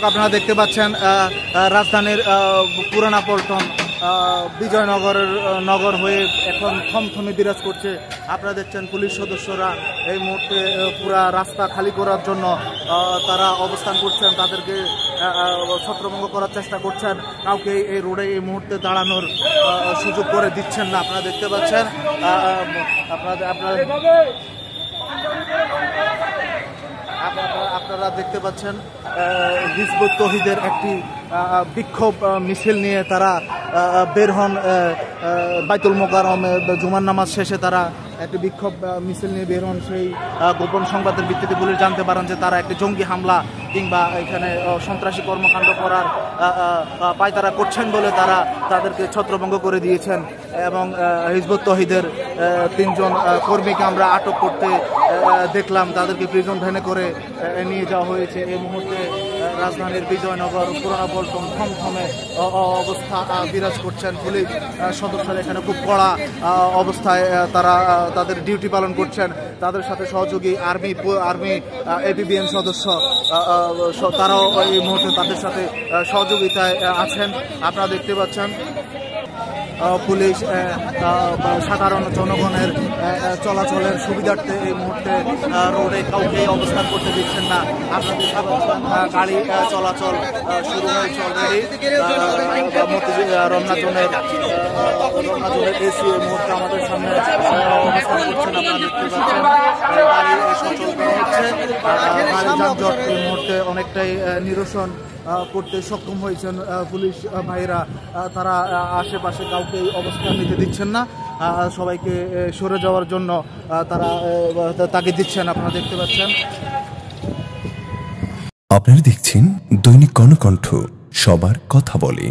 আপনারা দেখতে পাচ্ছেন রাজধানীর পুরানা পল্টন বিজয়নগরের নগর হয়ে এখন থমথমে বিরাজ করছে। আপনারা দেখছেন পুলিশ সদস্যরা এই মুহূর্তে পুরা রাস্তা খালি করার জন্য তারা অবস্থান করছেন, তাদেরকে ছত্রভঙ্গ করার চেষ্টা করছেন, কাউকে এই রোডে এই মুহূর্তে দাঁড়ানোর সুযোগ করে দিচ্ছেন না। আপনারা দেখতে পাচ্ছেন আপনারা দেখতে পাচ্ছেন হিজবুত তৌহিদের একটি বিক্ষোভ মিছিল নিয়ে তারা বের হন। বাইতুল মোকাররমে জুমার নামাজ শেষে তারা একটি বিক্ষোভ মিছিল নিয়ে বের হন। সেই গোপন সংবাদের ভিত্তিতে পুলিশ জানতে পারেন যে তারা একটি জঙ্গি হামলা কিংবা এখানে সন্ত্রাসী কর্মকাণ্ড করার পায়তারা করছেন বলে তারা তাদেরকে ছত্রভঙ্গ করে দিয়েছেন এবং হিজবুত তৌহিদের 3 জন কর্মীকে আমরা আটক করতে দেখলাম, তাদেরকে প্রিজন ভ্যানে করে নিয়ে যাওয়া হয়েছে। এই মুহূর্তে রাজধানীর বিজয়নগর পুরানা পল্টন থমথমে অবস্থা বিরাজ করছেন। পুলিশ সদস্যরা এখানে খুব কড়া অবস্থায় তারা তাদের ডিউটি পালন করছেন। তাদের সাথে সহযোগী আর্মি এপিবিএন সদস্য তারাও এই মুহূর্তে তাদের সাথে সহযোগিতায় আছেন। আপনারা দেখতে পাচ্ছেন পুলিশ সাধারণ জনগণের চলাচলের সুবিধার্থে এই মুহূর্তে রোডে কাউকে অবস্থান করতে দিচ্ছেন না। আপনারা দেখতে পাচ্ছেন গাড়ি চলাচল শুরু হয়েছে অলরেডি। রমনা জোনের এসি এই মুহূর্তে আমাদের সামনে অবস্থান করছেন। আপনারা দেখতে পাচ্ছেন গাড়ি সচল করা হচ্ছে। গাড়ি যানজট এই মুহূর্তে অনেকটাই নিরসন করতে সক্ষম হয়েছেন পুলিশ ভাইরা। তারা আশেপাশে কাউকে অবস্থান নিতে দিচ্ছেন না, সবাইকে সরে যাওয়ার জন্য তারা তাগিদ দিচ্ছেন। আপনারা দেখতে পাচ্ছেন। আপনারা দেখছেন দৈনিক কর্ণকণ্ঠ, সবার কথা বলে।